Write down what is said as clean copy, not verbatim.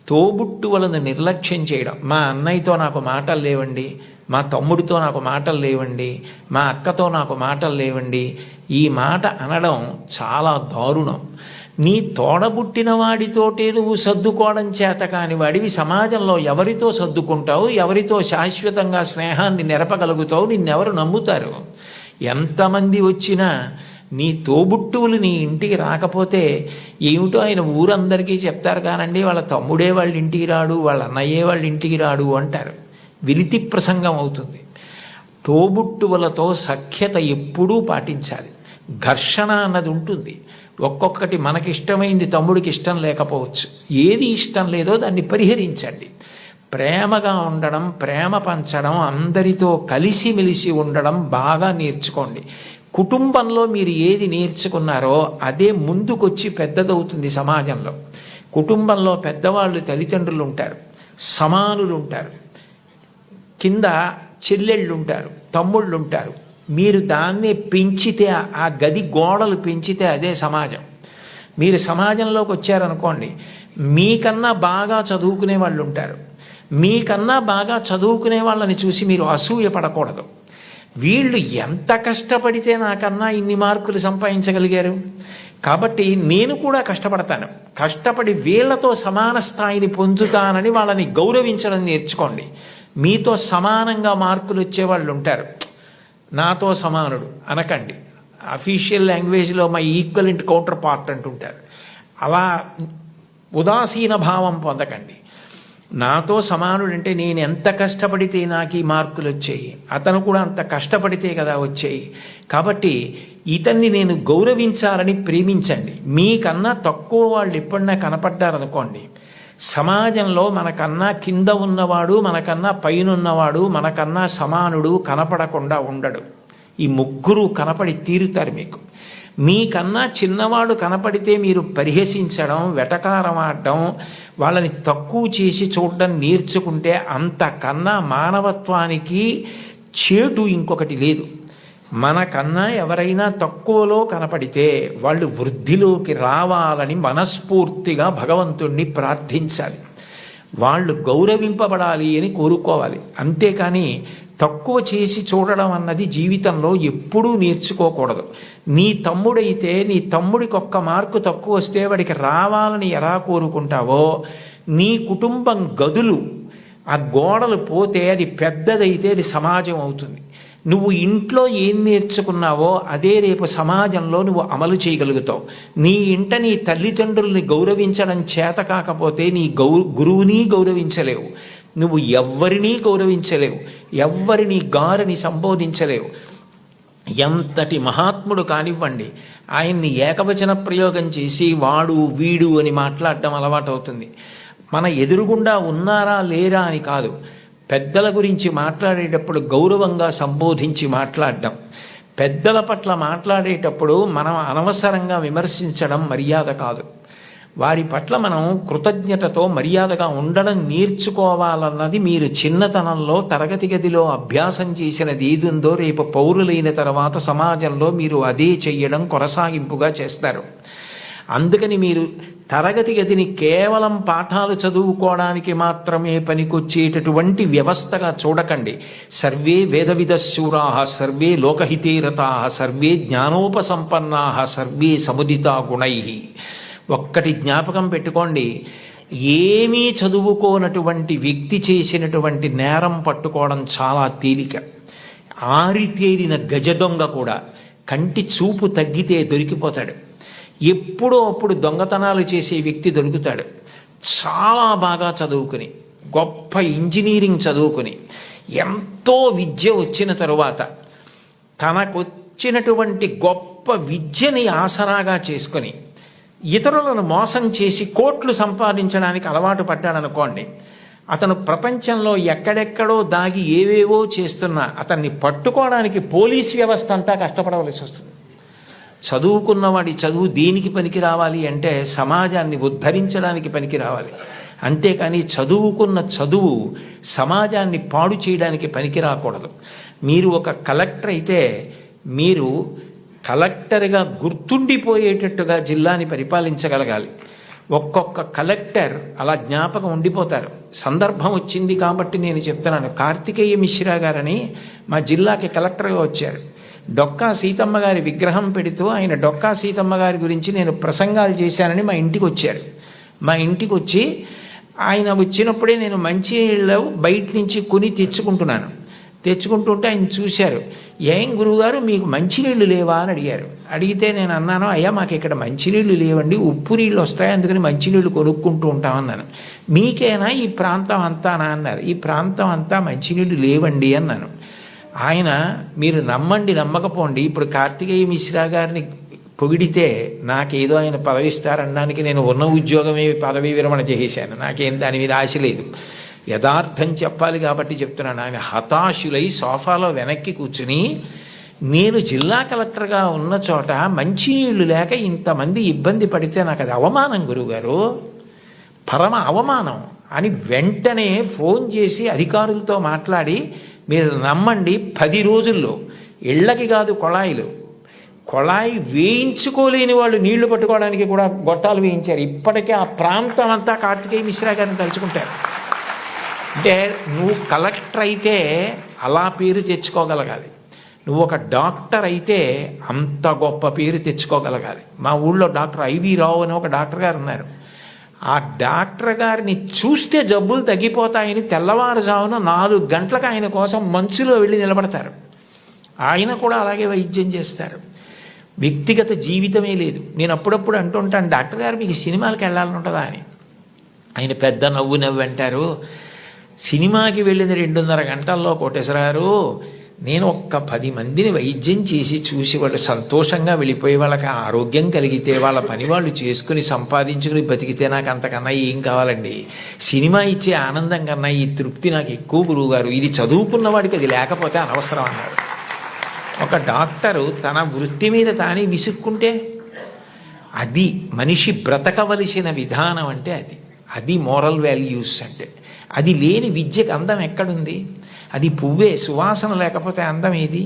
తోబుట్టువులను నిర్లక్ష్యం చేయడం. మా అన్నయ్యతో నాకు మాటలు లేవండి, మా తమ్ముడితో నాకు మాటలు లేవండి, మా అక్కతో నాకు మాటలు లేవండి, ఈ మాట అనడం చాలా దారుణం. నీ తోడబుట్టిన వాడితోటే నువ్వు సర్దుకోవడం చేత కాని వాడివి సమాజంలో ఎవరితో సర్దుకుంటావు? ఎవరితో శాశ్వతంగా స్నేహాన్ని నెరపగలుగుతావు? నిన్నెవరు నమ్ముతారు? ఎంతమంది వచ్చినా నీ తోబుట్టువులు నీ ఇంటికి రాకపోతే ఏమిటో ఆయన ఊరందరికీ చెప్తారు కానండి, వాళ్ళ తమ్ముడే వాళ్ళ ఇంటికి రాడు, వాళ్ళ అన్నయ్యే వాళ్ళ ఇంటికి రాడు అంటారు. విలితి ప్రసంగం అవుతుంది. తోబుట్టువులతో సఖ్యత ఎప్పుడూ పాటించాలి. ఘర్షణ అన్నది ఉంటుంది. ఒక్కొక్కటి మనకిష్టమైంది తమ్ముడికి ఇష్టం లేకపోవచ్చు. ఏది ఇష్టం లేదో దాన్ని పరిహరించండి. ప్రేమగా ఉండడం, ప్రేమ పంచడం, అందరితో కలిసిమెలిసి ఉండడం బాగా నేర్చుకోండి. కుటుంబంలో మీరు ఏది నేర్చుకున్నారో అదే ముందుకొచ్చి పెద్దదవుతుంది సమాజంలో. కుటుంబంలో పెద్దవాళ్ళు తల్లిదండ్రులు ఉంటారు, సమానులు ఉంటారు, కింద చెల్లెళ్ళు ఉంటారు, తమ్ముళ్ళు ఉంటారు. మీరు దాన్ని పెంచితే, ఆ గది గోడలు పెంచితే అదే సమాజం. మీరు సమాజంలోకి వచ్చారనుకోండి, మీకన్నా బాగా చదువుకునే వాళ్ళు ఉంటారు. మీకన్నా బాగా చదువుకునే వాళ్ళని చూసి మీరు అసూయ పడకూడదు. వీళ్ళు ఎంత కష్టపడితే నాకన్నా ఇన్ని మార్కులు సంపాదించగలిగారు, కాబట్టి నేను కూడా కష్టపడతాను, కష్టపడి వీళ్లతో సమాన స్థాయిని పొందుతానని వాళ్ళని గౌరవించడం నేర్చుకోండి. మీతో సమానంగా మార్కులు వచ్చేవాళ్ళు ఉంటారు, నాతో సమానుడు అనకండి. అఫీషియల్ లాంగ్వేజ్లో మై ఈక్వలెంట్ కౌంటర్ పార్ట్ అంటుంటారు. అలా ఉదాసీన భావం పొందకండి. నాతో సమానుడంటే నేను ఎంత కష్టపడితే నాకు ఈ మార్కులు వచ్చాయి, అతను కూడా అంత కష్టపడితే కదా వచ్చాయి. కాబట్టి ఇతన్ని నేను గౌరవించాలని ప్రేమించండి. మీకన్నా తక్కువ వాళ్ళు ఎప్పుడన్నా కనపడ్డారనుకోండి, సమాజంలో మనకన్నా కింద ఉన్నవాడు, మనకన్నా పైన ఉన్నవాడు, మనకన్నా సమానుడు కనపడకుండా ఉండడు. ఈ ముగ్గురు కనపడి తీరుతారు మీకు. మీకన్నా చిన్నవాడు కనపడితే మీరు పరిహసించడం, వెటకారం ఆడడం, వాళ్ళని తక్కువ చేసి చూడడం నేర్చుకుంటే అంతకన్నా మానవత్వానికి చేటు ఇంకొకటి లేదు. మనకన్నా ఎవరైనా తక్కువలో కనపడితే వాళ్ళు వృద్ధిలోకి రావాలని మనస్ఫూర్తిగా భగవంతుణ్ణి ప్రార్థించాలి. వాళ్ళు గౌరవింపబడాలి అని కోరుకోవాలి. అంతేకాని తక్కువ చేసి చూడడం అన్నది జీవితంలో ఎప్పుడూ నేర్చుకోకూడదు. నీ తమ్ముడైతే నీ తమ్ముడికి ఒక్క మార్కు తక్కువ వస్తే వాడికి రావాలని ఎలా కోరుకుంటావో, నీ కుటుంబం గదులు ఆ గోడలు పోతే అది పెద్దదైతే అది సమాజం అవుతుంది. నువ్వు ఇంట్లో ఏం నేర్చుకున్నావో అదే రేపు సమాజంలో నువ్వు అమలు చేయగలుగుతావు. నీ ఇంట నీ తల్లిదండ్రుల్ని గౌరవించడం చేత కాకపోతే నీ గురువుని గౌరవించలేవు, నువ్వు ఎవ్వరినీ గౌరవించలేవు, ఎవ్వరిని గారని సంబోధించలేవు. ఎంతటి మహాత్ముడు కానివ్వండి, ఆయన్ని ఏకవచన ప్రయోగం చేసి వాడు వీడు అని మాట్లాడడం అలవాటవుతుంది. మన ఎదురుగుండా ఉన్నారా లేరా అని కాదు, పెద్దల గురించి మాట్లాడేటప్పుడు గౌరవంగా సంబోధించి మాట్లాడడం. పెద్దల పట్ల మాట్లాడేటప్పుడు మనం అనవసరంగా విమర్శించడం మర్యాద కాదు. వారి పట్ల మనం కృతజ్ఞతతో మర్యాదగా ఉండడం నేర్చుకోవాలన్నది మీరు చిన్నతనంలో తరగతి గదిలో అభ్యాసం చేసినది ఏదుందో రేపు పౌరులైన తర్వాత సమాజంలో మీరు అదే చెయ్యడం కొనసాగింపుగా చేస్తారు. అందుకని మీరు తరగతి గదిని కేవలం పాఠాలు చదువుకోవడానికి మాత్రమే పనికొచ్చేటటువంటి వ్యవస్థగా చూడకండి. సర్వే వేదవిదశూరా, సర్వే లోకహితే రతా, సర్వే జ్ఞానోపసంపన్నా, సర్వే సముదితా గుణై. ఒక్కటి జ్ఞాపకం పెట్టుకోండి, ఏమీ చదువుకోనటువంటి వ్యక్తి చేసినటువంటి నేరం పట్టుకోవడం చాలా తేలిక. ఆరితేరిన గజదొంగ కూడా కంటి చూపు తగ్గితే దొరికిపోతాడు. ఎప్పుడో అప్పుడు దొంగతనాలు చేసే వ్యక్తి దొరుకుతాడు. చాలా బాగా చదువుకుని, గొప్ప ఇంజనీరింగ్ చదువుకుని, ఎంతో విద్య వచ్చిన తరువాత తనకొచ్చినటువంటి గొప్ప విద్యని ఆసరాగా చేసుకొని ఇతరులను మోసం చేసి కోట్లు సంపాదించడానికి అలవాటు పడ్డాడనుకోండి, అతను ప్రపంచంలో ఎక్కడెక్కడో దాగి ఏవేవో చేస్తున్నా అతన్ని పట్టుకోవడానికి పోలీస్ వ్యవస్థ అంతా కష్టపడవలసి వస్తుంది. చదువుకున్నవాడి చదువు దేనికి పనికి రావాలి అంటే సమాజాన్ని ఉద్ధరించడానికి పనికి రావాలి. అంతేకాని చదువుకున్న చదువు సమాజాన్ని పాడు చేయడానికి పనికి రాకూడదు. మీరు ఒక కలెక్టర్ అయితే మీరు కలెక్టర్గా గుర్తుండిపోయేటట్టుగా జిల్లాని పరిపాలించగలగాలి. ఒక్కొక్క కలెక్టర్ అలా జ్ఞాపకం ఉండిపోతారు. సందర్భం వచ్చింది కాబట్టి నేను చెప్తున్నాను. కార్తికేయ మిశ్రా గారని మా జిల్లాకి కలెక్టర్గా వచ్చారు. డొక్కా సీతమ్మ గారి విగ్రహం పెడుతూ ఆయన డొక్కా సీతమ్మ గారి గురించి నేను ప్రసంగాలు చేశానని మా ఇంటికి వచ్చారు. మా ఇంటికి వచ్చి ఆయన వచ్చినప్పుడే నేను మంచినీళ్ళు బయట నుంచి కొని తెచ్చుకుంటుంటే ఆయన చూశారు. ఏం గురువుగారు మీకు మంచినీళ్ళు లేవా అని అడిగారు. అడిగితే నేను అన్నాను, అయ్యా మాకు ఇక్కడ మంచినీళ్ళు లేవండి, ఉప్పు నీళ్ళు వస్తాయి, అందుకని మంచినీళ్ళు కొనుక్కుంటూ ఉంటామన్నాను. మీకేనా ఈ ప్రాంతం అంతానా అన్నారు. ఈ ప్రాంతం అంతా మంచినీళ్ళు లేవండి అన్నాను. ఆయన మీరు నమ్మండి నమ్మకపోండి, ఇప్పుడు కార్తికేయ మిశ్రా గారిని పొగిడితే నాకేదో ఆయన పదవి ఇస్తారనడానికి నేను ఉన్న ఉద్యోగమే పదవి విరమణ చేసేశాను. నాకేం దాని మీద ఆశ లేదు. యథార్థం చెప్పాలి కాబట్టి చెప్తున్నాను. ఆయన హతాశులై సోఫాలో వెనక్కి కూర్చుని నేను జిల్లా కలెక్టర్గా ఉన్న చోట మంచినీళ్ళు లేక ఇంతమంది ఇబ్బంది పడితే నాకు అది అవమానం గురువుగారు, పరమ అవమానం అని వెంటనే ఫోన్ చేసి అధికారులతో మాట్లాడి మీరు నమ్మండి 10 రోజుల్లో ఇళ్ళకి కాదు కొళాయి వేయించుకోలేని వాళ్ళు నీళ్లు పట్టుకోవడానికి కూడా గొట్టాలు వేయించారు. ఇప్పటికే ఆ ప్రాంతం అంతా కార్తికేయ మిశ్రా గారిని తలుచుకుంటారు. అంటే నువ్వు కలెక్టర్ అయితే అలా పేరు తెచ్చుకోగలగాలి, నువ్వు ఒక డాక్టర్ అయితే అంత గొప్ప పేరు తెచ్చుకోగలగాలి. మా ఊళ్ళో డాక్టర్ ఐవి రావు అని ఒక డాక్టర్ గారు ఉన్నారు. ఆ డాక్టర్ గారిని చూస్తే జబ్బులు తగ్గిపోతాయని తెల్లవారుజామున 4 గంటలకు ఆయన కోసం మంచులో వెళ్ళి నిలబడతారు. ఆయన కూడా అలాగే వైద్యం చేస్తారు. వ్యక్తిగత జీవితమే లేదు. నేను అప్పుడప్పుడు అంటుంటాను, డాక్టర్ గారు మీకు సినిమాలకు వెళ్ళాలని ఉంటుందా అని. ఆయన పెద్ద నవ్వు అంటారు, సినిమాకి వెళ్ళిన 2.5 గంటల్లో కోటేశ్వరారు నేను ఒక్క 10 మందిని వైద్యం చేసి చూసి వాళ్ళు సంతోషంగా వెళ్ళిపోయి వాళ్ళకి ఆరోగ్యం కలిగితే వాళ్ళ పని వాళ్ళు చేసుకుని సంపాదించుకుని బతికితే నాకు అంతకన్నా ఏం కావాలండి. సినిమా ఇచ్చే ఆనందం కన్నా ఈ తృప్తి నాకు ఎక్కువ గురువుగారు. ఇది చదువుకున్న వాడికి అది లేకపోతే అనవసరం అన్నారు. ఒక డాక్టరు తన వృత్తి మీద తానే విసుక్కుంటే అది మనిషి బ్రతకవలసిన విధానం అంటే అది మోరల్ వాల్యూస్ అంటే. అది లేని విద్యకు అందం ఎక్కడుంది? అది పువ్వే, సువాసన లేకపోతే అందం ఏది?